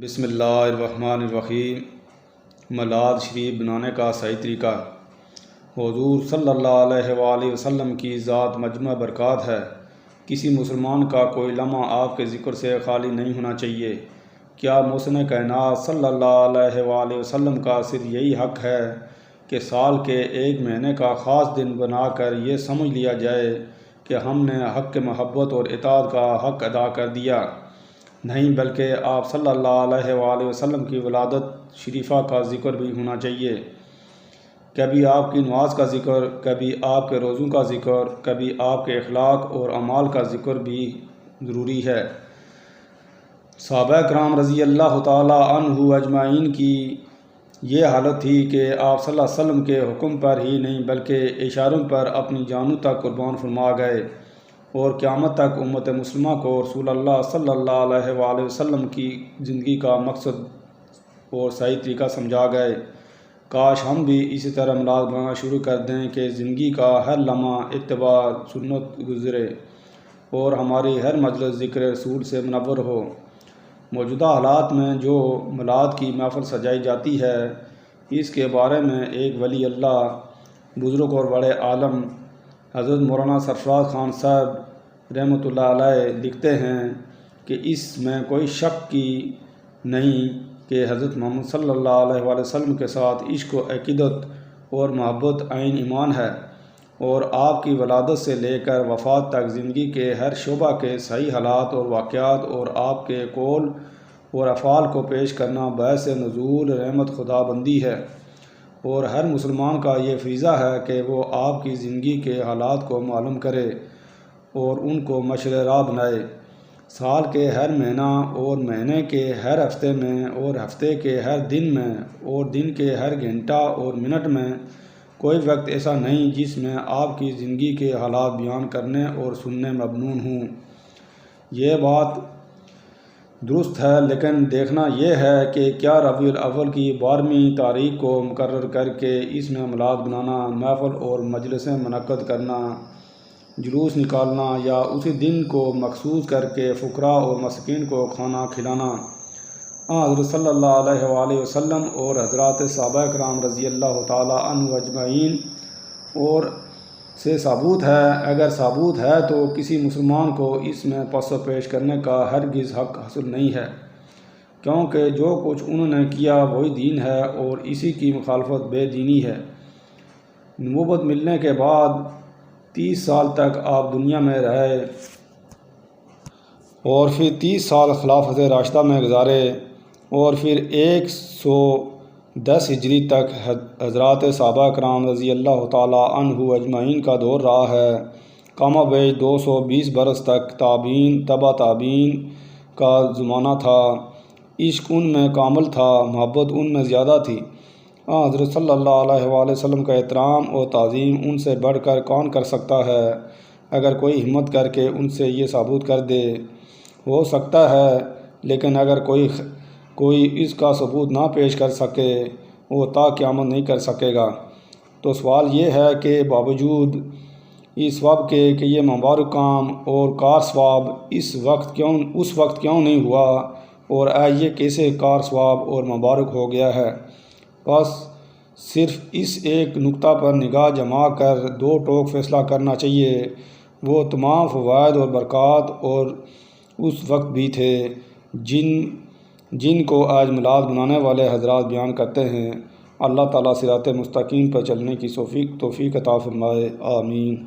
بسم اللہ الرحمن الرحیم۔ میلاد شریف بنانے کا صحیح طریقہ۔ حضور صلی اللہ علیہ وآلہ وسلم کی ذات مجمع برکات ہے۔ کسی مسلمان کا کوئی لمحہ آپ کے ذکر سے خالی نہیں ہونا چاہیے۔ کیا محسن کائنات صلی اللہ علیہ وآلہ وسلم کا صرف یہی حق ہے کہ سال کے ایک مہینے کا خاص دن بنا کر یہ سمجھ لیا جائے کہ ہم نے حق کے محبت اور اطاعت کا حق ادا کر دیا؟ نہیں، بلکہ آپ صلی اللہ علیہ وآلہ وسلم کی ولادت شریفہ کا ذکر بھی ہونا چاہیے۔ کبھی آپ کی نماز کا ذکر، کبھی آپ کے روزوں کا ذکر، کبھی آپ کے اخلاق اور اعمال کا ذکر بھی ضروری ہے۔ صحابہ کرام رضی اللہ تعالی عنہ اجمعین کی یہ حالت تھی کہ آپ صلی اللہ علیہ وسلم کے حکم پر ہی نہیں بلکہ اشاروں پر اپنی جانوں تک قربان فرما گئے، اور قیامت تک امت مسلمہ کو رسول اللہ صلی اللہ علیہ وآلہ وسلم کی زندگی کا مقصد اور صحیح طریقہ سمجھا گئے۔ کاش ہم بھی اسی طرح میلاد بنانا شروع کر دیں کہ زندگی کا ہر لمحہ اتباع سنت گزرے اور ہماری ہر مجلس ذکر رسول سے منور ہو۔ موجودہ حالات میں جو میلاد کی محفل سجائی جاتی ہے، اس کے بارے میں ایک ولی اللہ، بزرگ اور بڑے عالم حضرت مولانا سرفراز خان صاحب رحمۃ اللہ علیہ لکھتے ہیں کہ اس میں کوئی شک کی نہیں کہ حضرت محمد صلی اللہ علیہ وآلہ وسلم کے ساتھ عشق و عقیدت اور محبت عین ایمان ہے، اور آپ کی ولادت سے لے کر وفات تک زندگی کے ہر شعبہ کے صحیح حالات اور واقعات اور آپ کے قول اور افعال کو پیش کرنا باعث نزول رحمت خدا بندی ہے، اور ہر مسلمان کا یہ فریضہ ہے کہ وہ آپ کی زندگی کے حالات کو معلوم کرے اور ان کو مشرع راہ بنائے۔ سال کے ہر مہینہ اور مہینے کے ہر ہفتے میں اور ہفتے کے ہر دن میں اور دن کے ہر گھنٹہ اور منٹ میں کوئی وقت ایسا نہیں جس میں آپ کی زندگی کے حالات بیان کرنے اور سننے ممنون ہوں۔ یہ بات درست ہے، لیکن دیکھنا یہ ہے کہ کیا ربیع الاول کی 12ویں تاریخ کو مقرر کر کے اس میں میلاد بنانا، محفل اور مجلسیں منعقد کرنا، جلوس نکالنا، یا اسی دن کو مخصوص کر کے فقراء اور مساکین کو کھانا کھلانا حضرت صلی اللہ علیہ وآلہ وسلم اور حضرات صحابہ کرام رضی اللہ تعالی عنہ اجمعین اور سے ثابت ہے؟ اگر ثابت ہے تو کسی مسلمان کو اس میں پس و پیش کرنے کا ہرگز حق حاصل نہیں ہے، کیونکہ جو کچھ انہوں نے کیا وہی دین ہے اور اسی کی مخالفت بے دینی ہے۔ نبوت ملنے کے بعد 30 سال تک آپ دنیا میں رہے اور پھر 30 سال خلافت راشدہ میں گزارے، اور پھر 110 ہجری تک حضرات صحابہ کرام رضی اللہ تعالی عنہ اجمعین کا دور رہا ہے۔ کم و بیش 220 برس تک تابعین، تبع تابعین کا زمانہ تھا۔ عشق ان میں کامل تھا، محبت ان میں زیادہ تھی۔ حضرت صلی اللہ علیہ وآلہ وسلم کا احترام اور تعظیم ان سے بڑھ کر کون کر سکتا ہے؟ اگر کوئی ہمت کر کے ان سے یہ ثابت کر دے، ہو سکتا ہے، لیکن اگر کوئی اس کا ثبوت نہ پیش کر سکے، وہ تا قیامت نہیں کر سکے گا۔ تو سوال یہ ہے کہ باوجود اس وقت کے کہ یہ مبارک کام اور کار ثواب اس وقت کیوں نہیں ہوا، اور یہ کیسے کار ثواب اور مبارک ہو گیا ہے؟ بس صرف اس ایک نقطہ پر نگاہ جما کر دو ٹوک فیصلہ کرنا چاہیے۔ وہ تمام فوائد اور برکات اور اس وقت بھی تھے جن کو آج میلاد بنانے والے حضرات بیان کرتے ہیں۔ اللہ تعالیٰ صراط مستقیم پر چلنے کی توفیق عطا فرمائے، آمین۔